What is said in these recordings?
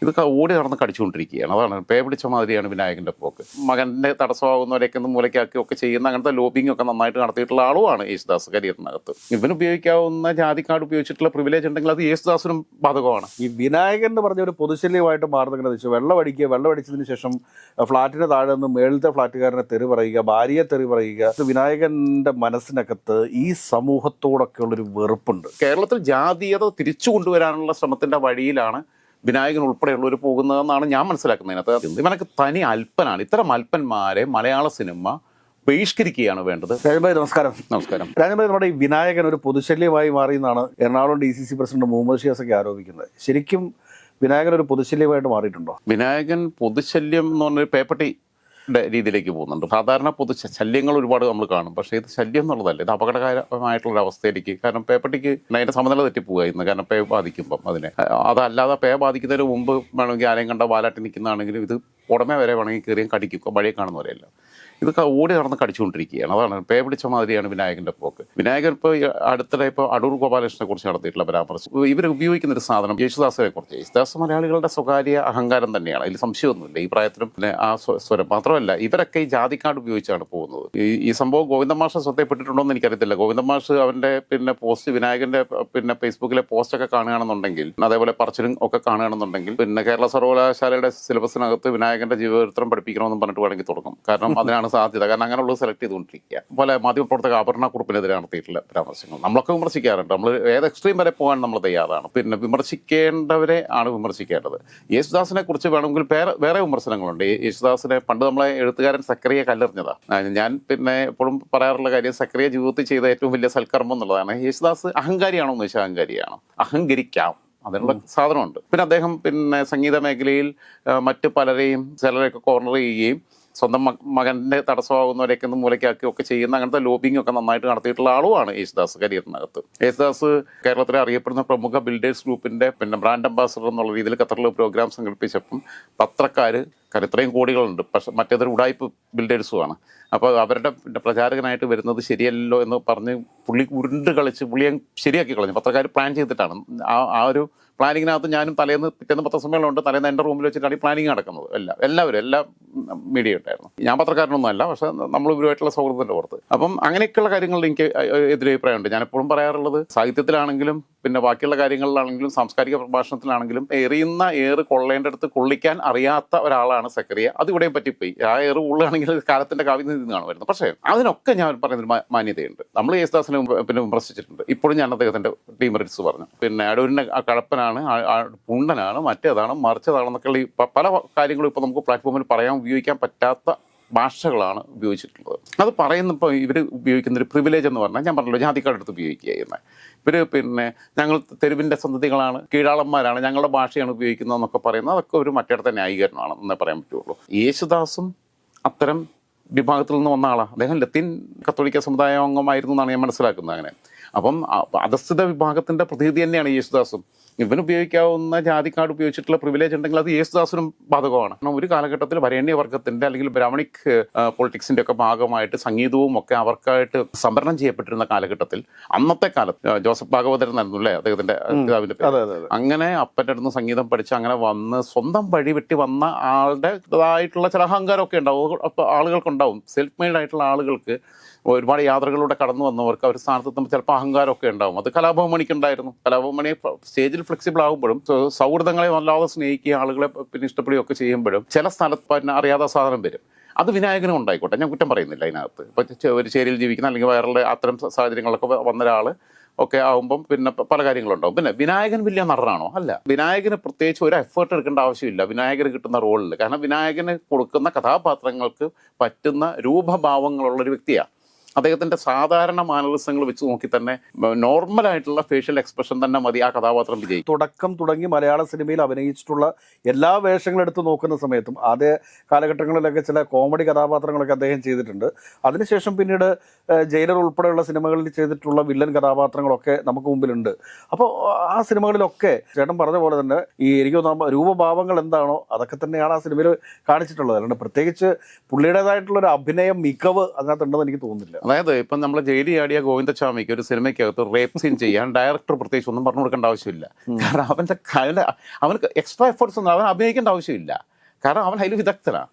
ഇതൊക്കെ ഓടി നടന്ന് കടിച്ചുകൊണ്ടിരിക്കുകയാണ്. അതാണ് പേ പിടിച്ച മാതിരിയാണ് വിനായകൻ്റെ പോക്ക്. മകൻ്റെ തടസ്സമാകുന്നവരെയൊക്കെ മൂലയ്ക്കാക്കി ഒക്കെ ചെയ്യുന്ന അങ്ങനത്തെ ലോബിംഗ് ഒക്കെ നന്നായിട്ട് നടത്തിയിട്ടുള്ള ആളുമാണ് യേശുദാസ് കരിയറിനകത്ത്. ഇവന് ഉപയോഗിക്കാവുന്ന ജാതി കാർഡ് ഉപയോഗിച്ചിട്ടുള്ള പ്രിവിലേജ് ഉണ്ടെങ്കിൽ അത് യേശുദാസിനും ബാധകമാണ്. ഈ വിനായകൻ എന്ന് പറഞ്ഞ ഒരു പൊതുശല്യമായിട്ട് മാറുന്നതെന്ന് വെച്ചാൽ വെള്ളമടിച്ചതിന് ശേഷം ഫ്ളാറ്റിന് താഴെ നിന്ന് മേളത്തെ ഫ്ളാറ്റുകാരനെ തെറി പറയുക, ഭാര്യയെ തെറി പറയുക. വിനായകന്റെ മനസ്സിനകത്ത് ഈ സമൂഹത്തോടൊക്കെ ഉള്ളൊരു വെറുപ്പുണ്ട്. കേരളത്തിൽ ജാതീയത തിരിച്ചു കൊണ്ടുവരാനുള്ള ശ്രമത്തിന്റെ വഴിയിലാണ് വിനായകൻ ഉൾപ്പെടെയുള്ളവർ പോകുന്നതെന്നാണ് ഞാൻ മനസ്സിലാക്കുന്നതിനകത്ത്. ഇവനൊക്കെ തനി അല്പനാണ്. ഇത്തരം അല്പന്മാരെ മലയാള സിനിമ ബഹിഷ്കരിക്കുകയാണ് വേണ്ടത്. രാജൻഭായ് നമസ്കാരം. നമസ്കാരം. രാജൻഭായ്, നമ്മുടെ ഈ വിനായകൻ ഒരു പൊതുശല്യമായി മാറിയെന്നാണ് എറണാകുളം DCC പ്രസിഡന്റ് മുഹമ്മദ് ഷിയാസൊക്കെ ആരോപിക്കുന്നത്. ശരിക്കും വിനായകൻ ഒരു പൊതുശല്യമായിട്ട് മാറിയിട്ടുണ്ടോ? വിനായകൻ പൊതുശല്യം എന്ന് പറഞ്ഞൊരു പേപ്പട്ടി രീതിയിലേക്ക് പോകുന്നുണ്ട്. സാധാരണ ശല്യങ്ങൾ ഒരുപാട് നമ്മൾ കാണും, പക്ഷേ ഇത് ശല്യം എന്നുള്ളതല്ല, ഇത് അപകടകരമായിട്ടുള്ള അവസ്ഥയിലേക്ക്. കാരണം പേപ്പട്ടിക്ക് അതിൻ്റെ സമനില തെറ്റിപ്പോവുക ഇന്ന്. കാരണം പേ ബാധിക്കുമ്പം അതല്ലാതെ പേ ബാധിക്കുന്നതിന് മുമ്പ് വേണമെങ്കിൽ ആരെയും കണ്ട വാലാട്ടി നിൽക്കുന്നതാണെങ്കിലും ഇത് ഉടമെ വരെ വേണമെങ്കിൽ കയറിയും കടിക്കും. വഴിയെ കാണുന്നവരെയല്ല ഇതൊക്കെ ഓടി നടന്ന് കടിച്ചുകൊണ്ടിരിക്കുകയാണ്. അതാണ് പേ പിടിച്ച മാതിരിയാണ് വിനായകൻ്റെ പോക്ക്. വിനായകൻ ഇപ്പോൾ അടുത്തിടെ ഇപ്പോൾ അടൂർ ഗോപാലകൃഷ്ണനെ കുറിച്ച് നടത്തിയിട്ടുള്ള പരാമർശം, ഇവർ ഉപയോഗിക്കുന്ന ഒരു സാധനം യേശുദാസിനെ കുറിച്ച്. യേശുദാസ് മലയാളികളുടെ സ്വകാര്യ അഹങ്കാരം തന്നെയാണ്, അതിൽ സംശയമൊന്നുമില്ല. ഈ പ്രായത്തിലും പിന്നെ ആ സ്വരം മാത്രമല്ല, ഇവരൊക്കെ ഈ ജാതി കാർഡ് ഉപയോഗിച്ചാണ് പോകുന്നത്. ഈ സംഭവം ഗോവിന്ദമാഷ ശ്രദ്ധപ്പെട്ടിട്ടുണ്ടോ എന്ന് എനിക്കറിയത്തില്ല. ഗോവിന്ദമാഷ് അവൻ്റെ പോസ്റ്റ്, വിനായകൻ്റെ ഫേസ്ബുക്കിലെ പോസ്റ്റൊക്കെ കാണുകയാണെന്നുണ്ടെങ്കിൽ, അതേപോലെ പറച്ചിലും ഒക്കെ കാണുകയാണെന്നുണ്ടെങ്കിൽ, കേരള സർവകലാശാലയുടെ സിലബസിനകത്ത് വിനായകൻ്റെ ജീവചരിത്രം പഠിപ്പിക്കണമെന്നും പറഞ്ഞിട്ട് വേണമെങ്കിൽ തുടങ്ങും. കാരണം അതിനാണ് സാധ്യത. കാരണം അങ്ങനെയുള്ളത് സെലക്ട് ചെയ്തുകൊണ്ടിരിക്കുക. പോലെ മാധ്യമപ്രവർത്തക അപർണ കുറുപ്പിനെതിരെ നടത്തിയിട്ടുള്ള പരാമർശങ്ങൾ നമ്മളൊക്കെ വിമർശിക്കാറുണ്ട്. നമ്മൾ ഏത് എക്സ്ട്രീം വരെ പോകാൻ നമ്മൾ തയ്യാറാണ്. വിമർശിക്കേണ്ടവരെ ആണ് വിമർശിക്കേണ്ടത്. യേശുദാസിനെ കുറിച്ച് വേണമെങ്കിൽ വേറെ വിമർശനങ്ങളുണ്ട്. യേശുദാസിനെ പണ്ട് നമ്മളെ എഴുത്തുകാരൻ സക്കറിയെ കല്ലെറിഞ്ഞതാണ്. ഞാൻ എപ്പോഴും പറയാറുള്ള കാര്യം, സക്കറിയ ജീവിതത്തിൽ ചെയ്ത ഏറ്റവും വലിയ സൽക്കർമ്മം എന്നുള്ളതാണ്. യേശുദാസ് അഹങ്കാരിയാണോ എന്ന് വെച്ചാൽ അഹങ്കാരിയാണ്. അഹങ്കരിക്കാം, അതിനുള്ള സാധനമുണ്ട്. അദ്ദേഹം സംഗീത മേഖലയിൽ മറ്റ് പലരെയും ചിലരെയൊക്കെ കോർണർ ചെയ്യുകയും സ്വന്തം മകൻ്റെ തടസ്സമാകുന്നവരെയൊക്കെ മൂലയ്ക്കാക്കി ഒക്കെ ചെയ്യുന്ന അങ്ങനത്തെ ലോബിംഗ് ഒക്കെ നന്നായിട്ട് നടത്തിയിട്ടുള്ള ആളുമാണ് യേശുദാസ് കരിയറിനകത്ത്. യേശുദാസ് കേരളത്തിലെ അറിയപ്പെടുന്ന പ്രമുഖ ബിൽഡേഴ്സ് ഗ്രൂപ്പിൻ്റെ ബ്രാൻഡ് അംബാസഡർ എന്നുള്ള രീതിയിൽ ഖത്തറിൽ പ്രോഗ്രാം സംഘടിപ്പിച്ചപ്പം പത്രക്കാർ, ഇത്രയും കോടികളുണ്ട്, പക്ഷെ മറ്റേതൊരു ഉടായ്പ ബിൽഡേഴ്സുമാണ്. അപ്പോൾ അവരുടെ പ്രചാരകനായിട്ട് വരുന്നത് ശരിയല്ലോ എന്ന് പറഞ്ഞ് പുള്ളി ഉരുണ്ട് കളിച്ച് പുള്ളിയെ ശരിയാക്കി കളഞ്ഞു. പത്രക്കാർ പ്ലാൻ ചെയ്തിട്ടാണ്. ആ ഒരു പ്ലാനിങ്ങിനകത്ത് ഞാനും പിറ്റേന്ന് പത്രസമ്മേളനം ഉണ്ട്, തലേന്ന് എൻ്റെ റൂമിൽ വെച്ചിട്ടാണ് ഈ പ്ലാനിങ് നടക്കുന്നത്. എല്ലാവരും എല്ലാ മീഡിയ ഉണ്ടായിരുന്നു. ഞാൻ പത്രക്കാരനൊന്നും അല്ല, പക്ഷെ നമ്മൾ ഇവരുമായിട്ടുള്ള സൗഹൃദത്തിൻ്റെ പുറത്ത്. അപ്പം അങ്ങനെയൊക്കെയുള്ള കാര്യങ്ങളിൽ എനിക്ക് എതിരഭിപ്രായമുണ്ട്. ഞാൻ എപ്പോഴും പറയാറുള്ളത്, സാഹിത്യത്തിലാണെങ്കിലും ബാക്കിയുള്ള കാര്യങ്ങളിലാണെങ്കിലും സാംസ്കാരിക പ്രഭാഷണത്തിലാണെങ്കിലും എറിയുന്ന ഏറ് കൊള്ളേണ്ടടുത്ത് കൊള്ളിക്കാൻ അറിയാത്ത ഒരാളാണ് സക്കറിയ. അതിവിടെയും പറ്റിപ്പോയി. ആ ഏറ് ഉള്ളാണെങ്കിൽ കാലത്തിന്റെ കാവ്യത്തിൽ നിന്നാണ് വരുന്നത്. പക്ഷേ അതിനൊക്കെ ഞാൻ പറയുന്നൊരു മാന്യതയുണ്ട്. നമ്മൾ യേശുദാസിനെ വിമർശിച്ചിട്ടുണ്ട്. ഇപ്പോഴും ഞാൻ അദ്ദേഹത്തിന്റെ ഡീമെറിറ്റ്സ് പറഞ്ഞു. അടൂരിന്റെ കഴപ്പനാണ്, പുണ്ടനാണ്, മറ്റേതാണ്, മറിച്ചതാണെന്നൊക്കെയുള്ള പല കാര്യങ്ങളും ഇപ്പോൾ നമുക്ക് പ്ലാറ്റ്ഫോമിൽ പറയാൻ ഉപയോഗിക്കാൻ പറ്റാത്ത ഭാഷകളാണ് ഉപയോഗിച്ചിട്ടുള്ളത്. അത് പറയുന്നപ്പോൾ ഇവർ ഉപയോഗിക്കുന്ന ഒരു പ്രിവിലേജ് എന്ന് പറഞ്ഞാൽ, ഞാൻ പറഞ്ഞല്ലോ, ജാതിക്കാർഡ് എടുത്ത് ഉപയോഗിക്കുക ചെയ്യുന്നത്. ഇവർ ഞങ്ങൾ തെരുവിൻ്റെ സന്തതികളാണ്, കീഴാളന്മാരാണ്, ഞങ്ങളുടെ ഭാഷയാണ് ഉപയോഗിക്കുന്നതെന്നൊക്കെ പറയുന്നത് അതൊക്കെ ഒരു മറ്റേടത്തെ ന്യായീകരണമാണ് എന്നേ പറയാൻ പറ്റുള്ളൂ. യേശുദാസും അത്തരം വിഭാഗത്തിൽ നിന്ന് വന്ന ആളാണ്. അദ്ദേഹം ലത്തീൻ കത്തോലിക്ക സമുദായ അംഗമായിരുന്നു എന്നാണ് ഞാൻ മനസ്സിലാക്കുന്നത്. അങ്ങനെ അപ്പം അധസ്ഥിത വിഭാഗത്തിൻ്റെ പ്രതിനിധി തന്നെയാണ് യേശുദാസും. ഇവന് ഉപയോഗിക്കാവുന്ന ജാതി കാർഡ് ഉപയോഗിച്ചിട്ടുള്ള പ്രിവിലേജ് ഉണ്ടെങ്കിൽ അത് യേശുദാസിനും ബാധകമാണ്. കാരണം ഒരു കാലഘട്ടത്തിൽ വരേണ്യവർഗത്തിന്റെ അല്ലെങ്കിൽ ബ്രാഹ്മണിക് പൊളിറ്റിക്സിന്റെ ഒക്കെ ഭാഗമായിട്ട് സംഗീതവും ഒക്കെ അവർക്കായിട്ട് സംവരണം ചെയ്യപ്പെട്ടിരുന്ന കാലഘട്ടത്തിൽ, അന്നത്തെ കാലത്ത് ജോസഫ് ഭാഗവതരൻ ആയിരുന്നു അല്ലേ അദ്ദേഹത്തിന്റെ പിതാവിന്റെ പേര്. അങ്ങനെ അപ്പൻ്റെ അടുത്ത് സംഗീതം പഠിച്ച് അങ്ങനെ വന്ന് സ്വന്തം വഴി വെട്ടി വന്ന ആളുടേതായിട്ടുള്ള ചില അഹങ്കാരമൊക്കെ ഉണ്ടാവും, ആളുകൾക്കുണ്ടാവും. സെൽഫ് മെയ്ഡ് ആയിട്ടുള്ള ആളുകൾക്ക്, ഒരുപാട് യാത്രകളിലൂടെ കടന്നു വന്നവർക്ക് അവർ സ്ഥാനത്തെത്തുമ്പോൾ ചിലപ്പോൾ അഹങ്കാരമൊക്കെ ഉണ്ടാവും. അത് കലാഭവമണിക്കുണ്ടായിരുന്നു. കലാഭവമണി സ്റ്റേജിൽ ഫ്ലെക്സിബിൾ ആകുമ്പോഴും സൗഹൃദങ്ങളെ വല്ലാതെ സ്നേഹിക്കുകയും ആളുകളെ ഇഷ്ടപ്പെടുകയൊക്കെ ചെയ്യുമ്പോഴും ചില സ്ഥലത്ത് അറിയാത്ത സാധനം വരും. അത് വിനായകനും ഉണ്ടായിക്കോട്ടെ, ഞാൻ കുറ്റം പറയുന്നില്ല അതിനകത്ത്. ഇപ്പോൾ ഒരു ചേരിയിൽ ജീവിക്കുന്ന അല്ലെങ്കിൽ വേറെ അത്തരം സാഹചര്യങ്ങളൊക്കെ വന്ന ഒരാൾ ഒക്കെ ആകുമ്പം പല കാര്യങ്ങളുണ്ടാവും. വിനായകൻ വലിയ നടനാണോ? അല്ല. വിനായകന് പ്രത്യേകിച്ച് ഒരു എഫേർട്ട് എടുക്കേണ്ട ആവശ്യമില്ല വിനായകന് കിട്ടുന്ന റോളിൽ. കാരണം വിനായകന് കൊടുക്കുന്ന കഥാപാത്രങ്ങൾക്ക് പറ്റുന്ന രൂപഭാവങ്ങളുള്ളൊരു വ്യക്തിയാണ്. അദ്ദേഹത്തിൻ്റെ സാധാരണ മാനറിസങ്ങൾ വെച്ച് നോക്കി തന്നെ നോർമലായിട്ടുള്ള ഫേഷ്യൽ എക്സ്പ്രഷൻ തന്നെ മതി ആ കഥാപാത്രം വിജയിക്കും. തുടക്കം തുടങ്ങി മലയാള സിനിമയിൽ അഭിനയിച്ചിട്ടുള്ള എല്ലാ വേഷങ്ങളെടുത്ത് നോക്കുന്ന സമയത്തും ആദ്യ കാലഘട്ടങ്ങളിലൊക്കെ ചില കോമഡി കഥാപാത്രങ്ങളൊക്കെ അദ്ദേഹം ചെയ്തിട്ടുണ്ട്. അതിനുശേഷം പിന്നീട് ജയിലർ ഉൾപ്പെടെയുള്ള സിനിമകളിൽ ചെയ്തിട്ടുള്ള വില്ലൻ കഥാപാത്രങ്ങളൊക്കെ നമുക്ക് മുമ്പിലുണ്ട്. അപ്പോൾ ആ സിനിമകളിലൊക്കെ ചേട്ടൻ പറഞ്ഞ പോലെ തന്നെ എനിക്ക് രൂപഭാവങ്ങൾ എന്താണോ അതൊക്കെ തന്നെയാണ് ആ സിനിമയിൽ കാണിച്ചിട്ടുള്ളത്. അല്ലാണ്ട് പ്രത്യേകിച്ച് പുള്ളിയുടേതായിട്ടുള്ളൊരു അഭിനയ മികവ് അതിനകത്തുണ്ടെന്ന് എനിക്ക് തോന്നുന്നില്ല. അതായത് ഇപ്പം നമ്മൾ ജയിലി ആടിയ ഗോവിന്ദസ്വാമിക്ക് ഒരു സിനിമയ്ക്കകത്ത് റേപ്പ് സീൻ ചെയ്യാൻ ഡയറക്ടർ പ്രത്യേകിച്ച് ഒന്നും പറഞ്ഞു കൊടുക്കേണ്ട ആവശ്യമില്ല. കാരണം അവനക്ക് എക്സ്ട്രാ എഫേർട്സ് ഒന്നും അവൻ അഭിനയിക്കേണ്ട ആവശ്യമില്ല. കാരണം അവൻ അതിൽ വിദഗ്ധനാണ്.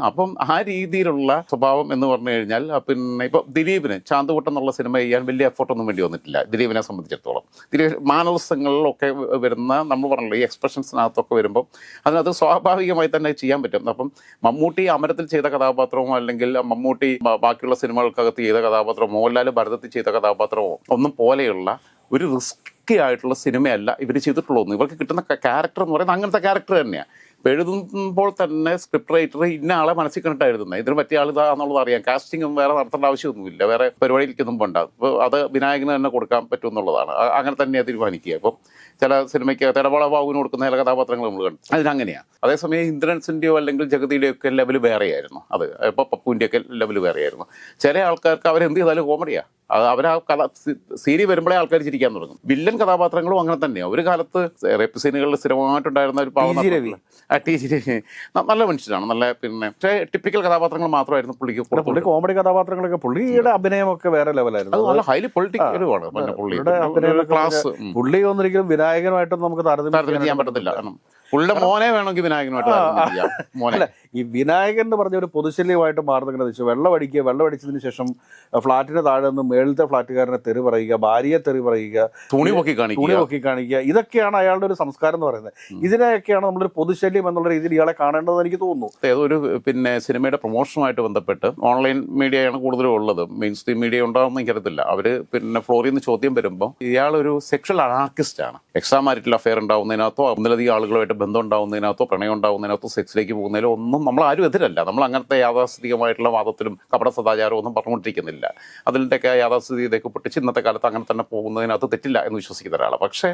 അപ്പം ആ രീതിയിലുള്ള സ്വഭാവം എന്ന് പറഞ്ഞു കഴിഞ്ഞാൽ പിന്നെ ഇപ്പോൾ ദിലീപിന് ചാന്തുകൂട്ടം എന്നുള്ള സിനിമ ചെയ്യാൻ വലിയ എഫോർട്ടൊന്നും വേണ്ടി വന്നിട്ടില്ല ദിലീപിനെ സംബന്ധിച്ചിടത്തോളം. ദിലീപ് മാനവസങ്ങളിലൊക്കെ വരുന്ന നമ്മൾ പറഞ്ഞല്ലോ ഈ എക്സ്പ്രഷൻസിനകത്തൊക്കെ വരുമ്പോൾ അതിനകത്ത് സ്വാഭാവികമായി തന്നെ ചെയ്യാൻ പറ്റും. അപ്പം മമ്മൂട്ടി അമരത്തിൽ ചെയ്ത കഥാപാത്രമോ അല്ലെങ്കിൽ മമ്മൂട്ടി ബാക്കിയുള്ള സിനിമകൾക്കകത്ത് ചെയ്ത കഥാപാത്രമോ മോഹൻലാൽ ഭരതത്തിൽ ചെയ്ത കഥാപാത്രമോ ഒന്നും പോലെയുള്ള ഒരു റിസ്കി ആയിട്ടുള്ള സിനിമയല്ല ഇവർ ചെയ്തിട്ടുള്ളൂ. ഇവർക്ക് കിട്ടുന്ന ക്യാരക്ടർ എന്ന് പറയുന്നത് അങ്ങനത്തെ ക്യാരക്ടർ തന്നെയാണ്. ഇപ്പോൾ എഴുതുമ്പോൾ തന്നെ സ്ക്രിപ്റ്റ് റൈറ്റർ ഇന്ന ആളെ മനസ്സിൽ കണ്ടിട്ടാണ് എഴുതുന്നത്. ഇതിന് പറ്റിയ ആൾ ഇതാണെന്നുള്ളത് അറിയാം. കാസ്റ്റിങ്ങും വേറെ നടത്തേണ്ട ആവശ്യമൊന്നുമില്ല, വേറെ പരിപാടിയിലേക്കൊന്നും പോകണ്ട. അപ്പോൾ അത് വിനായകന് തന്നെ കൊടുക്കാൻ പറ്റും എന്നുള്ളതാണ്. അങ്ങനെ തന്നെയാണ് തീരുമാനിക്കുക. അപ്പം ചില സിനിമയ്ക്ക് തിടവള ബാബുവിന് കൊടുക്കുന്ന ചില കഥാപാത്രങ്ങൾ നമ്മൾ കണ്ടു, അതിനങ്ങനെയാണ്. അതേസമയം ഇന്ദ്രൻസിൻ്റെയോ അല്ലെങ്കിൽ ജഗതിയുടെയോ ഒക്കെ ലെവൽ വേറെയായിരുന്നു. അത് ഇപ്പോൾ പപ്പുവിൻ്റെയൊക്കെ ലെവൽ വേറെയായിരുന്നു. ചില ആൾക്കാർക്ക് അവരെന്ത് ചെയ്താലും കോമഡിയാണ്. അത് അവരാ സീരി വരുമ്പോഴേ ആൾക്കാർ ചിരിക്കാൻ തുടങ്ങും. വില്ലൻ കഥാപാത്രങ്ങളും അങ്ങനെ തന്നെയാണ്. ഒരു കാലത്ത് റേപ്പ് സീനുകളിൽ സ്ഥിരമായിട്ടുണ്ടായിരുന്ന ഒരു പാവം ടി ജി രവി നല്ല മനുഷ്യനാണ്, നല്ല പിന്നെ പക്ഷേ ടിപ്പിക്കൽ കഥാപാത്രങ്ങൾ മാത്രമായിരുന്നു പുള്ളി കോമഡി കഥാപാത്രങ്ങളൊക്കെ. പുള്ളിയുടെ അഭിനയമൊക്കെ വേറെ ലെവലായിരുന്നു. അത് നല്ല ഹൈലി പൊളിറ്റിക്കലുമാണ്. പുള്ളി ഒന്നിരിക്കലും വിനായകനുമായിട്ടും നമുക്ക് താരതമ്യം ചെയ്യാൻ പറ്റത്തില്ല. കാരണം പുള്ളിയുടെ മോനെ വേണമെങ്കിൽ വിനായകനുമായിട്ട് അല്ല, ഈ വിനായകൻ എന്ന് പറഞ്ഞ ഒരു പൊതുശല്യമായിട്ട് മാറുന്ന വെച്ചു. വെള്ളമടിച്ചതിന് ശേഷം ഫ്ളാറ്റിന് താഴെ നിന്ന് മേളത്തെ ഫ്ളാറ്റുകാരനെ തെറി പറയുക, ഭാര്യയെ തെറി പറയുക, തുണി പൊക്കി കാണിക്കുക, ഇതൊക്കെയാണ് അയാളുടെ ഒരു സംസ്കാരം എന്ന് പറയുന്നത്. ഇതിനെയൊക്കെയാണ് നമ്മളൊരു പൊതുശല്യം എന്നുള്ള രീതിയിൽ ഇയാളെ കാണേണ്ടതെന്ന് എനിക്ക് തോന്നുന്നു. ഏതൊരു പിന്നെ സിനിമയുടെ പ്രൊമോഷനുമായിട്ട് ബന്ധപ്പെട്ട് ഓൺലൈൻ മീഡിയയാണ് കൂടുതലും ഉള്ളത്. മെയിൻ സ്ട്രീം മീഡിയ ഉണ്ടാവുമെന്ന് എനിക്കറിയത്തില്ല. അവര് പിന്നെ ഫ്ലോറിൽ നിന്ന് ചോദ്യം വരുമ്പോൾ ഇയാളൊരു സെക്ഷൽ അനാർക്കിസ്റ്റ് ആണ്. എക്സ്ട്രാ മാരിറ്റൽ അഫെയർ ഉണ്ടാവുന്നതിനകത്തോ ഒന്നിലധികം ആളുകളുമായിട്ട് ബന്ധം ഉണ്ടാവുന്നതിനകത്തോ പ്രണയം ഉണ്ടാവുന്നതിനകത്തോ സെക്സിലേക്ക് പോകുന്നതിലോ ഒന്നും നമ്മൾ ആരും എതിരല്ല. നമ്മൾ അങ്ങനത്തെ യാഥാസ്ഥിതികമായിട്ടുള്ള വാദത്തിലും കപട സദാചാരവും ഒന്നും പറഞ്ഞുകൊണ്ടിരിക്കുന്നില്ല. അതിൻ്റെയൊക്കെ യാഥാസ്ഥിതിയൊക്കെ പൊട്ടിച്ച് ഇന്നത്തെ കാലത്ത് അങ്ങനെ തന്നെ പോകുന്നതിനകത്ത് തെറ്റില്ല എന്ന് വിശ്വസിക്കുന്ന ഒരാളാണ്. പക്ഷേ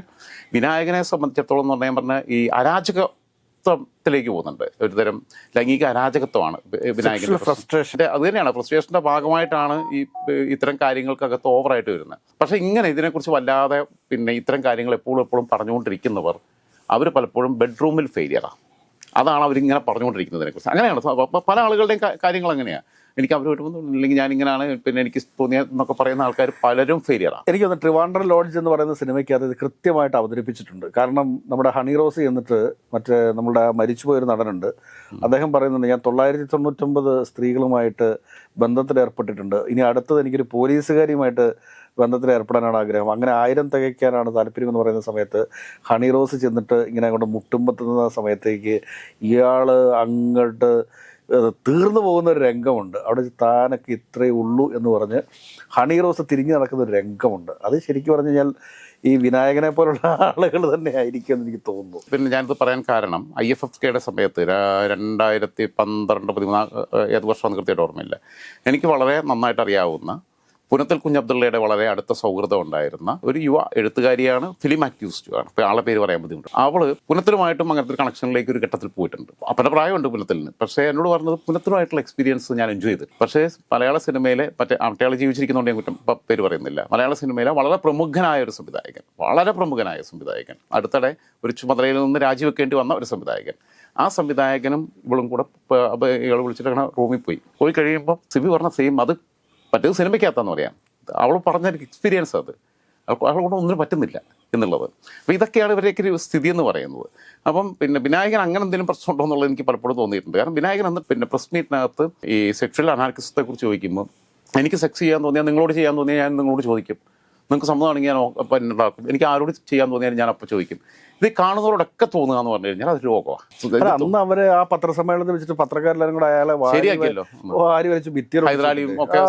വിനായകനെ സംബന്ധിച്ചിടത്തോളം എന്ന് പറഞ്ഞാൽ ഈ അരാജകത്വത്തിലേക്ക് പോകുന്നുണ്ട്. ഒരുതരം ലൈംഗിക അരാജകത്വമാണ് വിനായകൻ്റെ ഫ്രസ്ട്രേഷൻ. അത് തന്നെയാണ്, ഫ്രസ്ട്രേഷൻ്റെ ഭാഗമായിട്ടാണ് ഈ ഇത്തരം കാര്യങ്ങൾക്കകത്ത് ഓവറായിട്ട് വരുന്നത്. പക്ഷേ ഇങ്ങനെ ഇതിനെക്കുറിച്ച് വല്ലാതെ പിന്നെ ഇത്തരം കാര്യങ്ങൾ എപ്പോഴും പറഞ്ഞുകൊണ്ടിരിക്കുന്നവർ അവർ പലപ്പോഴും ബെഡ്റൂമിൽ ഫെയിലിയറാണ്. അതാണ് അവരിങ്ങനെ പറഞ്ഞുകൊണ്ടിരിക്കുന്നതിനെക്കുറിച്ച്. അങ്ങനെയാണ് പല ആളുകളുടെയും കാര്യങ്ങൾ അങ്ങനെയാണ്. എനിക്ക് അവരോട് ഇല്ലെങ്കിൽ ഞാനിങ്ങനെയാണ് പിന്നെ എനിക്ക് തോന്നിയെന്നൊക്കെ പറയുന്ന ആൾക്കാർ പലരും ഫെയിലിയറാണ്. എനിക്കൊന്ന് ട്രിവാൻഡ്രം ലോഡ്ജ് എന്ന് പറയുന്ന സിനിമയ്ക്ക് അത് കൃത്യമായിട്ട് അവതരിപ്പിച്ചിട്ടുണ്ട്. കാരണം നമ്മുടെ ഹണി റോസ് എന്നിട്ട് മറ്റേ നമ്മുടെ മരിച്ചുപോയൊരു നടനുണ്ട്, അദ്ദേഹം പറയുന്നുണ്ട്, ഞാൻ 999 സ്ത്രീകളുമായിട്ട് ബന്ധത്തിലേർപ്പെട്ടിട്ടുണ്ട്, ഇനി അടുത്തത് എനിക്കൊരു പോലീസുകാരിയുമായിട്ട് ബന്ധത്തിൽ ഏർപ്പെടാനാണ് ആഗ്രഹം, അങ്ങനെ 1000 തികയ്ക്കാനാണ് താല്പര്യം എന്ന് പറയുന്ന സമയത്ത് ഹണി റോസ് ചെന്നിട്ട് ഇങ്ങനെ അങ്ങോട്ട് മുട്ടുമ്പത്തുന്ന സമയത്തേക്ക് ഇയാൾ അങ്ങോട്ട് തീർന്നു പോകുന്ന ഒരു രംഗമുണ്ട്. അവിടെ താനൊക്കെ ഇത്രയേ ഉള്ളൂ എന്ന് പറഞ്ഞ് ഹണി റോസ് തിരിഞ്ഞു നടക്കുന്ന ഒരു രംഗമുണ്ട്. അത് ശരിക്കും പറഞ്ഞു കഴിഞ്ഞാൽ ഈ വിനായകനെ പോലുള്ള ആളുകൾ തന്നെ ആയിരിക്കും എന്ന് എനിക്ക് തോന്നുന്നു. പിന്നെ ഞാനിത് പറയാൻ കാരണം IFFKയുടെ സമയത്ത് 2012-13 ഏത് വർഷമാണെന്ന് കൃത്യമായിട്ട് ഓർമ്മയില്ല. എനിക്ക് വളരെ നന്നായിട്ട് അറിയാവുന്ന പുനത്തിൽ കുഞ്ഞബ്ദുള്ളയുടെ വളരെ അടുത്ത സൗഹൃദം ഉണ്ടായിരുന്ന ഒരു യുവ എഴുത്തുകാരിയാണ്, ഫിലിം ആക്ടിവിസ്റ്റുമാണ്. ഇപ്പോൾ ആളെ പേര് പറയാൻ ബുദ്ധിമുട്ട്. അവള് പുനത്തിലുമായിട്ടും അങ്ങനത്തെ ഒരു കണക്ഷനിലേക്ക് ഒരു ഘട്ടത്തിൽ പോയിട്ടുണ്ട്. അപ്പം പ്രായമുണ്ട് പുനത്തിലിന്. പക്ഷേ എന്നോട് പറഞ്ഞത് പുനത്തിലുമായിട്ടുള്ള എക്സ്പീരിയൻസ് ഞാൻ എൻജോയ് ചെയ്തു. പക്ഷേ മലയാള സിനിമയിലെ മറ്റേ ജീവിച്ചിരിക്കുന്നതുകൊണ്ട് ഞാൻ കുറ്റം പേര് പറയുന്നില്ല. മലയാള സിനിമയിലെ വളരെ പ്രമുഖനായ ഒരു സംവിധായകൻ, അടുത്തിടെ ഒരു ചുമതലയിൽ നിന്ന് രാജിവെക്കേണ്ടി വന്ന ഒരു സംവിധായകൻ. ആ സംവിധായകനും ഇവളും കൂടെ ഇയാൾ വിളിച്ചിട്ട് അങ്ങനെ റൂമിൽ പോയി കഴിയുമ്പോൾ സിബി പറഞ്ഞ സെയിം, അത് മറ്റേത് സിനിമയ്ക്കകത്താന്ന് പറയാം. അവൾ പറഞ്ഞ എക്സ്പീരിയൻസ് അത് അവളെ കൊണ്ട് ഒന്നിനും പറ്റുന്നില്ല എന്നുള്ളത്. അപ്പോൾ ഇതൊക്കെയാണ് ഇവരെയൊക്കെ ഒരു സ്ഥിതി എന്ന് പറയുന്നത്. അപ്പം പിന്നെ വിനായകൻ അങ്ങനെ എന്തെങ്കിലും പ്രശ്നം ഉണ്ടോ എന്നുള്ളത് എനിക്ക് പലപ്പോഴും തോന്നിയിട്ടുണ്ട്. കാരണം വിനായകൻ അന്ന് പിന്നെ പ്രസ് മീറ്റിനകത്ത് ഈ സെക്ഷൽ അനാർക്കിസത്തെ കുറിച്ച് ചോദിക്കുമ്പോൾ എനിക്ക് സെക്സ് ചെയ്യാൻ തോന്നിയാൽ, നിങ്ങളോട് ചെയ്യാൻ തോന്നിയാൽ ഞാൻ നിങ്ങളോട് ചോദിക്കും, നിങ്ങൾക്ക് സമ്മതമാണെങ്കിൽ ഞാൻ അപ്പം ഉണ്ടാക്കും, എനിക്ക് ആരോട് ചെയ്യാൻ തോന്നിയാലും ഞാൻ അപ്പം ചോദിക്കും. ഇത് കാണുന്നവരോടൊക്കെ തോന്നുക എന്ന് പറഞ്ഞു കഴിഞ്ഞാൽ അത് രോഗമാണ്. അന്ന് അവര് ആ പത്രസമ്മേളനത്തിൽ വെച്ചിട്ട് പത്രക്കാരെല്ലാരും കൂടെ അയാളെ ശരിയാക്കിയല്ലോ, വാരി വലിച്ച് ഹൈദരാലിയും ഒക്കെ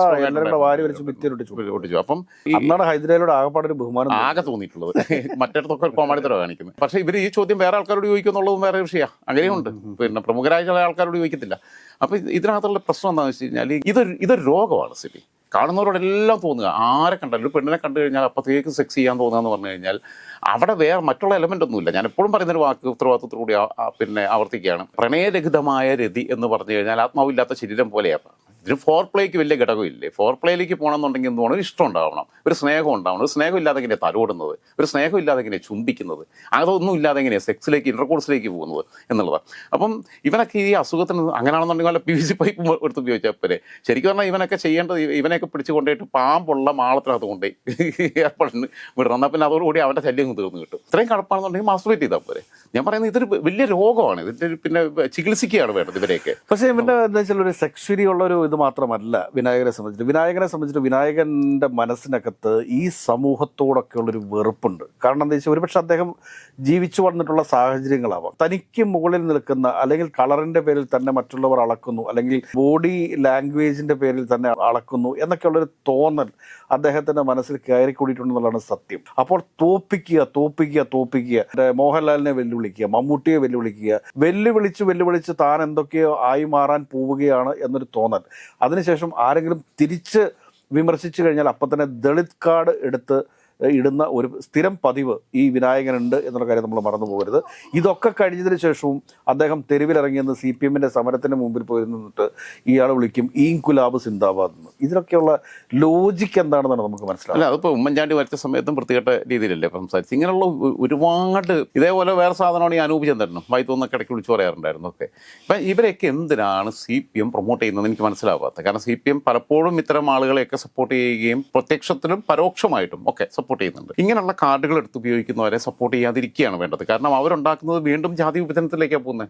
വാരി വലിച്ച് ഭിത്തിയൊട്ടിച്ചു. അപ്പം അന്നാണ് ഹൈദരാലിയോട് ആകെപ്പാട് ഒരു ബഹുമാനം ആകെ തോന്നിയിട്ടുള്ളത്. മറ്റിടത്തൊക്കെ കോമാളിത്തരം കാണിക്കുന്നത്. പക്ഷേ ഇവർ ഈ ചോദ്യം വേറെ ആൾക്കാരോട് ചോദിക്കുന്നുള്ളതും വേറെ വിഷയമാണ്. അങ്ങനെയുണ്ട്. പിന്നെ പ്രമുഖരായ ചില ആൾക്കാരോട് ചോദിക്കത്തില്ല. അപ്പം ഇതിനകത്തുള്ള പ്രശ്നം എന്താണെന്ന് വെച്ച് കഴിഞ്ഞാൽ ഇതൊരു രോഗമാണ് സിബി. കാണുന്നവരോടെല്ലാം തോന്നുക, ആരെ കണ്ടാലും ഒരു പെണ്ണിനെ കണ്ടു കഴിഞ്ഞാൽ അപ്പത്തേക്ക് സെക്സ് ചെയ്യാൻ തോന്നുക എന്ന് പറഞ്ഞു കഴിഞ്ഞാൽ അവിടെ വേറെ മറ്റുള്ള എലമെൻ്റ് ഒന്നുമില്ല. ഞാൻ എപ്പോഴും പറയുന്നൊരു വാക്ക് ഉത്തരവാദിത്വത്തോടുകൂടി പിന്നെ ആവർത്തിക്കുകയാണ്, പ്രണയരഹിതമായ രതി എന്ന് പറഞ്ഞു കഴിഞ്ഞാൽ ആത്മാവില്ലാത്ത ശരീരം പോലെയാണ്. ഇതിന് ഫോർ പ്ലേക്ക് വലിയ ഘടകമില്ലേ. ഫോർ പ്ലേയിലേക്ക് പോകണമെന്നുണ്ടെങ്കിൽ എന്ത് വേണം, ഒരു ഇഷ്ടം ഉണ്ടാവണം, ഒരു സ്നേഹം ഉണ്ടാവണം. ഒരു സ്നേഹം ഇല്ലാതെ എങ്ങനെയാണ് തലോടുന്നത്, ഒരു സ്നേഹം ഇല്ലാതെ എങ്ങനെയാണ് ചുംബിക്കുന്നത്, അതൊന്നും ഇല്ലാതെ എങ്ങനെയാണ് സെക്സിലേക്ക് ഇന്റർകോഴ്സിലേക്ക് പോകുന്നത് എന്നുള്ളതാണ്. അപ്പം ഇവനൊക്കെ ഈ അസുഖത്തിന് അങ്ങനെയാണെന്നുണ്ടെങ്കിൽ വല്ല PVC പൈപ്പ് എടുത്ത് ഉപയോഗിച്ചാൽ പോലെ. ശരിക്കും പറഞ്ഞാൽ ഇവനൊക്കെ ചെയ്യേണ്ടത് ഇവനെയൊക്കെ പിടിച്ചു കൊണ്ടുപോയിട്ട് പാമ്പുള്ള മാളത്തിനകത്ത് കൊണ്ടുപോയി ഏർപ്പെടുന്നു വിടണം. എന്നാൽ പിന്നെ അതോടുകൂടി അവൻ്റെ ശല്യം തീർന്നു കിട്ടും. ഇത്രയും കടപ്പാണെന്നുണ്ടെങ്കിൽ മാസ്റ്റുബേറ്റ് ചെയ്താൽ പോലെ. ഞാൻ പറയുന്നത് ഇതൊരു വലിയ രോഗമാണ്. ഇതിൻ്റെ പിന്നെ ചികിത്സിക്കുകയാണ് വേണ്ടത് ഇവരെയൊക്കെ. പക്ഷേ ഇവൻ്റെ എന്താ വെച്ചാൽ ഒരു സെക്ഷ്വലി ഉള്ളൊരു ഇത് മാത്രമല്ല വിനായകനെ സംബന്ധിച്ചിട്ട് വിനായകൻ്റെ മനസ്സിനകത്ത് ഈ സമൂഹത്തോടൊക്കെ ഉള്ളൊരു വെറുപ്പുണ്ട്. കാരണം എന്താ വെച്ചാൽ ഒരുപക്ഷെ അദ്ദേഹം ജീവിച്ചു വന്നിട്ടുള്ള സാഹചര്യങ്ങളാവാം. തനിക്ക് മുകളിൽ നിൽക്കുന്ന, അല്ലെങ്കിൽ കളറിൻ്റെ പേരിൽ തന്നെ മറ്റുള്ളവർ അളക്കുന്നു, അല്ലെങ്കിൽ ബോഡി ലാംഗ്വേജിൻ്റെ പേരിൽ തന്നെ അളക്കുന്നു എന്നൊക്കെയുള്ളൊരു തോന്നൽ അദ്ദേഹത്തിൻ്റെ മനസ്സിൽ കയറിക്കൂടിയിട്ടുണ്ടെന്നുള്ളതാണ് സത്യം. അപ്പോൾ തോപ്പിക്കുക, മോഹൻലാലിനെ വെല്ലുവിളിക്കുക, മമ്മൂട്ടിയെ വെല്ലുവിളിച്ച് താൻ എന്തൊക്കെയോ ആയി മാറാൻ പോവുകയാണ് എന്നൊരു തോന്നൽ. അതിനുശേഷം ആരെങ്കിലും തിരിച്ച് വിമർശിച്ചു കഴിഞ്ഞാൽ അപ്പം തന്നെ ദളിത് കാർഡ് എടുത്ത് ഇടുന്ന ഒരു സ്ഥിരം പതിവ് ഈ വിനായകനുണ്ട് എന്നുള്ള കാര്യം നമ്മൾ മറന്നു പോകരുത്. ഇതൊക്കെ കഴിഞ്ഞതിന് ശേഷവും അദ്ദേഹം തെരുവിലിറങ്ങിയെന്ന് CPM-ന്റെ സമരത്തിന് മുമ്പിൽ പോയി നിന്നിട്ട് ഇയാൾ വിളിക്കും ഇൻകുലാബ് സിന്ദാബാദ് എന്ന്. ഇതിലൊക്കെയുള്ള ലോജിക്ക് എന്താണെന്നാണ് നമുക്ക് മനസ്സിലാവുക. അല്ല, അതിപ്പോൾ ഉമ്മൻചാണ്ടി വരച്ച സമയത്തും വൃത്തികെട്ട രീതിയിലല്ലേ സംസാരിച്ച്. ഇങ്ങനെയുള്ള ഒരുപാട് ഇതേപോലെ വേറെ സാധനമാണ് ഈ അനൂപ് ചന്ദ്രനും വൈത്തോന്നൊക്കെ ഇടയ്ക്ക് വിളിച്ചു പറയാറുണ്ടായിരുന്നു ഒക്കെ. ഇപ്പം ഇവരെയൊക്കെ എന്തിനാണ് CPM പ്രൊമോട്ട് ചെയ്യുന്നത് എനിക്ക് മനസ്സിലാവാത്തത്. കാരണം CPM പലപ്പോഴും ഇത്തരം ആളുകളെയൊക്കെ സപ്പോർട്ട് ചെയ്യുകയും പ്രത്യക്ഷത്തിലും പരോക്ഷമായിട്ടും ഒക്കെ സപ്പോർട്ട് ചെയ്യുന്നുണ്ട്. ഇങ്ങനെയുള്ള കാർഡുകൾ എടുത്ത് ഉപയോഗിക്കുന്നവരെ സപ്പോർട്ട് ചെയ്യാതിരിക്കുകയാണ് വേണ്ടത്. കാരണം അവരുണ്ടാക്കുന്നത് വീണ്ടും ജാതി വിഭജനത്തിലേക്കാണ് പോകുന്നത്.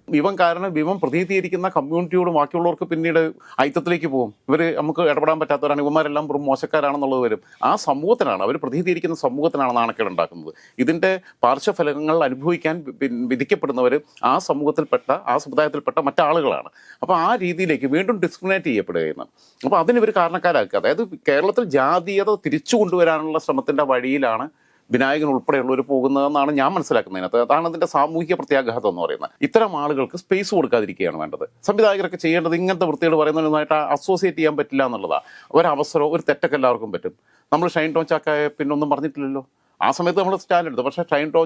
ഇവൻ പ്രതിനിധീകരിക്കുന്ന കമ്മ്യൂണിറ്റിയോട് ബാക്കിയുള്ളവർക്ക് പിന്നീട് ഐക്യത്തിലേക്ക് പോകും. ഇവർ നമുക്ക് ഇടപെടാൻ പറ്റാത്തവരാണ്, ഇവന്മാരെല്ലാം വെറും മോശക്കാരാണെന്നുള്ളത് വരും. ആ സമൂഹത്തിനാണ്, അവർ പ്രതിനിധീകരിക്കുന്ന സമൂഹത്തിനാണ് നാണക്കേട് ഉണ്ടാക്കുന്നത്. ഇതിൻ്റെ പാർശ്വഫലങ്ങൾ അനുഭവിക്കാൻ വിധിക്കപ്പെടുന്നവർ ആ സമുദായത്തിൽപ്പെട്ട മറ്റാളുകളാണ്. അപ്പോൾ ആ രീതിയിലേക്ക് വീണ്ടും ഡിസ്ക്രിമിനേറ്റ് ചെയ്യപ്പെടുകയാണ്. അപ്പോൾ അതിനിവർ കാരണക്കാരാക്കുക. അതായത് കേരളത്തിൽ ജാതീയത തിരിച്ചു കൊണ്ടുവരാനുള്ള ശ്രമത്തിൻ്റെ വഴിയിലാണ് വിനായകൻ ഉൾപ്പെടെയുള്ളവർ പോകുന്നതെന്നാണ് ഞാൻ മനസ്സിലാക്കുന്നതിനകത്ത്. അതാണ് അതിൻ്റെ സാമൂഹിക പ്രത്യാഘാതം എന്ന് പറയുന്നത്. ഇത്തരം ആളുകൾക്ക് സ്പേസ് കൊടുക്കാതിരിക്കുകയാണ് വേണ്ടത്. സംവിധായകരൊക്കെ ചെയ്യേണ്ടത് ഇങ്ങനത്തെ വൃത്തിയോട് പറയുന്നതുമായിട്ട് അസോസിയേറ്റ് ചെയ്യാൻ പറ്റില്ല എന്നുള്ളതാണ്. ഒരവസരം, ഒരു തെറ്റൊക്കെ എല്ലാവർക്കും പറ്റും. നമ്മൾ ഷൈൻ ടോം ചാക്കോയെ പിന്നൊന്നും പറഞ്ഞിട്ടില്ലല്ലോ. ആ സമയത്ത് നമ്മൾ സ്റ്റാൻഡ് എടുത്തു. പക്ഷേ ഷൈൻ ടോം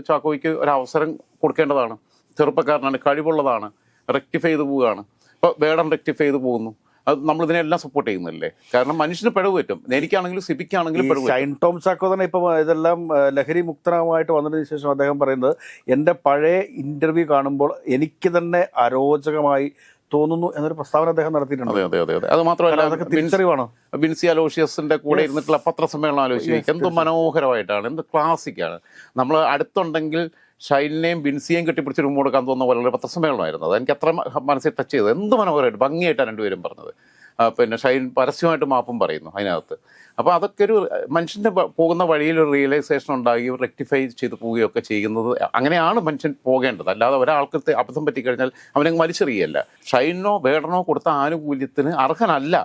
ചാക്കോയ്ക്ക് ഒരു അവസരം കൊടുക്കേണ്ടതാണ്. ചെറുപ്പക്കാരനാണ്, കഴിവുള്ളതാണ്, റെക്ടിഫൈ ചെയ്ത് പോവുകയാണ്. ഇപ്പോൾ വേടം റെക്ടിഫൈ ചെയ്ത് പോകുന്നു. അത് നമ്മളിതിനെല്ലാം സപ്പോർട്ട് ചെയ്യുന്നില്ലേ? കാരണം മനുഷ്യന് പിഴവ് പറ്റും. എനിക്കാണെങ്കിലും സിബിക്കാണെങ്കിലും പിഴവ്. ഷൈൻ ടോം ചാക്കോ തന്നെ ഇപ്പം ഇതെല്ലാം ലഹരി മുക്തമായിട്ട് വന്നതിന് ശേഷം അദ്ദേഹം പറയുന്നത്, എൻ്റെ പഴയ ഇൻ്റർവ്യൂ കാണുമ്പോൾ എനിക്ക് തന്നെ അരോചകമായി തോന്നുന്നു എന്നൊരു പ്രസ്താവന അദ്ദേഹം നടത്തിയിട്ടുണ്ട്. അതെ. അത് മാത്രമല്ല, അതൊക്കെ തിരിച്ചറിവാണ്. ബിൻസി അലോഷ്യസിന്റെ കൂടെ ഇരുന്നിട്ടുള്ള പത്രസമ്മേളനം ആലോചിക്കുക. എന്ത് മനോഹരമായിട്ടാണ്, എന്ത് ക്ലാസിക്കാണ്. നമ്മൾ അടുത്തുണ്ടെങ്കിൽ ഷൈലിനെയും ബിൻസിയെയും കെട്ടിപ്പിടിച്ച് റൂം കൊടുക്കാൻ തോന്നുന്ന പോലുള്ള പത്രസമ്മേളനമായിരുന്നു. അത് എനിക്ക് അത്ര മനസ്സിൽ ടച്ച് ചെയ്തത്. എന്ത് മനോഹരമായിട്ട് ഭംഗിയായിട്ടാണ് രണ്ടുപേരും പറഞ്ഞത്. പിന്നെ ഷൈൻ പരസ്യമായിട്ട് മാപ്പും പറയുന്നു അതിനകത്ത്. അപ്പോൾ അതൊക്കെ ഒരു മനുഷ്യൻ്റെ പോകുന്ന വഴിയിൽ ഒരു റിയലൈസേഷൻ ഉണ്ടാകുകയും റെക്ടിഫൈ ചെയ്ത് പോവുകയൊക്കെ ചെയ്യുന്നത്. അങ്ങനെയാണ് മനുഷ്യൻ പോകേണ്ടത്. അല്ലാതെ ഒരാൾക്ക് അബദ്ധം പറ്റിക്കഴിഞ്ഞാൽ അവനങ്ങ് വലിച്ചെറിയല്ല. ഷൈനോ വേടനോ കൊടുത്ത ആനുകൂല്യത്തിന് അർഹനല്ല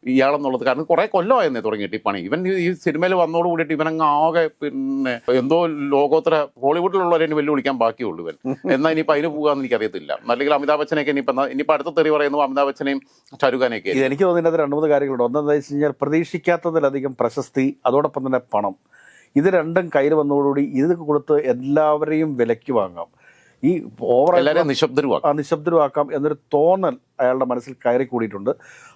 ഇയാളെന്നുള്ളത്. കാരണം കുറേ കൊല്ലമായെന്നേ തുടങ്ങിയിട്ട് ഈ പണി. ഇവൻ ഈ സിനിമയിൽ വന്നോട് കൂടിയിട്ട് ഇവനങ്ങ് ആകെ പിന്നെ എന്തോ ലോകോത്തര ഹോളിവുഡിലുള്ളവരെ വെല്ലുവിളിക്കാൻ ബാക്കിയുള്ളൂ ഇവൻ. എന്നാൽ ഇനിയിപ്പോൾ അതിന് പോകാമെന്ന് എനിക്കറിയത്തില്ല. അല്ലെങ്കിൽ അമിതാഭ് ബച്ചനെയൊക്കെ ഇനിയിപ്പോൾ അടുത്ത തെറി പറയുന്നു അമിതാഭ് ബച്ചനെയും ഷാരൂഖ് ഖാനെയൊക്കെ. എനിക്ക് തോന്നുന്നത് 2-3 കാര്യങ്ങളുണ്ട്. ഒന്നെന്താ വെച്ച് കഴിഞ്ഞാൽ പ്രതീക്ഷിക്കാത്തതിലധികം പ്രശസ്തി, അതോടൊപ്പം തന്നെ പണം, ഇത് രണ്ടും കയ്യിൽ വന്നതോടുകൂടി ഇത് കൊടുത്ത് എല്ലാവരെയും വിലയ്ക്ക് വാങ്ങാം. ഈ എല്ലാവരെയും നിശബ്ദരുവാക്കാം എന്നൊരു തോന്നൽ അയാളുടെ മനസ്സിൽ കയറി കൂടിയിട്ടുണ്ട്.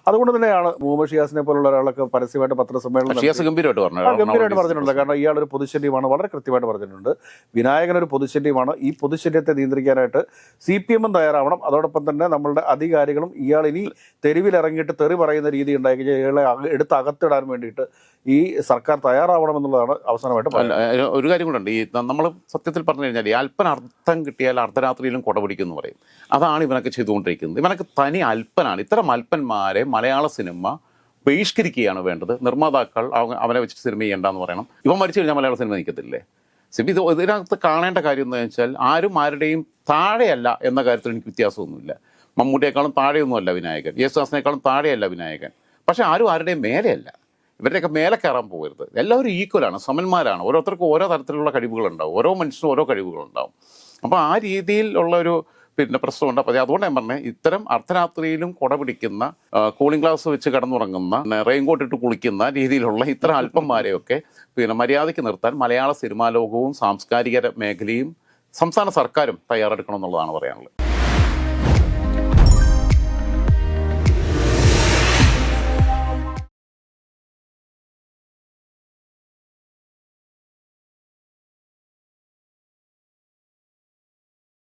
അതുകൊണ്ട് തന്നെയാണ് മുഹമ്മദ് ഷിയാസിനെ പോലുള്ള ഒരാളൊക്കെ പരസ്യമായിട്ട് പത്രസമ്മേളനം ഗംഭീരമായിട്ട് പറഞ്ഞിട്ടുണ്ട്. കാരണം ഇയാളൊരു പൊതുശല്യമാണ്, വളരെ കൃത്യമായിട്ട് പറഞ്ഞിട്ടുണ്ട്. വിനായകനൊരു പൊതുശല്യമാണ്. ഈ പൊതുശല്യത്തെ നിയന്ത്രിക്കാനായിട്ട് CPM തയ്യാറാവണം. അതോടൊപ്പം തന്നെ നമ്മളുടെ അധികാരികളും ഇയാൾ ഇനി തെരുവിലിറങ്ങിയിട്ട് തെറി പറയുന്ന രീതി ഉണ്ടായി കഴിഞ്ഞാൽ ഇയാളെ എടുത്ത് അകത്തിടാൻ വേണ്ടിയിട്ട് ഈ സർക്കാർ തയ്യാറാവണമെന്നുള്ളതാണ് അവസാനമായിട്ട് പറയുന്നത്. ഒരു കാര്യം കൂടെ ഉണ്ട്. ഈ നമ്മൾ സത്യത്തിൽ പറഞ്ഞു കഴിഞ്ഞാൽ ഈ അല്പനർത്ഥം കിട്ടിയാൽ അർദ്ധരാത്രിയിലും കുടപിടിക്കുമെന്ന് പറയും. അതാണ് ഇവനൊക്കെ ചെയ്തുകൊണ്ടിരിക്കുന്നത്. ഇവനൊക്കെ തനി അല്പനാണ്. ഇത്തരം അല്പന്മാരെ മലയാള സിനിമ ബഹിഷ്കരിക്കുകയാണ് വേണ്ടത്. നിർമ്മാതാക്കൾ അവനെ വെച്ചിട്ട് സിനിമ ചെയ്യേണ്ടെന്ന് പറയണം. ഇവൻ മരിച്ചു കഴിഞ്ഞാൽ മലയാള സിനിമ നിൽക്കത്തില്ലേ? സിബി ഇതിനകത്ത് കാണേണ്ട കാര്യം എന്ന് വെച്ചാൽ ആരുടെയും താഴെയല്ല എന്ന കാര്യത്തിൽ എനിക്ക് വ്യത്യാസമൊന്നുമില്ല. മമ്മൂട്ടിയേക്കാളും താഴെയൊന്നുമല്ല വിനായകൻ, യേശുദാസിനേക്കാളും താഴെയല്ല വിനായകൻ. പക്ഷേ ആരുടെയും മേലെയല്ല. ഇവരുടെയൊക്കെ മേലെ കയറാൻ പോകരുത്. എല്ലാവരും ഈക്വലാണ്, സമന്മാരാണ്. ഓരോരുത്തർക്കും ഓരോ തരത്തിലുള്ള കഴിവുകളുണ്ടാവും. ഓരോ മനുഷ്യനും ഓരോ കഴിവുകളുണ്ടാവും. അപ്പോൾ ആ രീതിയിലുള്ളൊരു പ്രശ്നമുണ്ട്. അപ്പോൾ അതുകൊണ്ട് ഞാൻ പറഞ്ഞത്, ഇത്തരം അർദ്ധരാത്രിയിലും കുട പിടിക്കുന്ന, കൂളിംഗ് ഗ്ലാസ് വെച്ച് കിടന്നുറങ്ങുന്ന, റെയിൻകോട്ട് ഇട്ട് കുളിക്കുന്ന രീതിയിലുള്ള ഇത്തരം അല്പന്മാരെയൊക്കെ മര്യാദയ്ക്ക് നിർത്താൻ മലയാള സിനിമാ ലോകവും സാംസ്കാരിക മേഖലയും സംസ്ഥാന സർക്കാരും തയ്യാറെടുക്കണം എന്നുള്ളതാണ് പറയാനുള്ളത്.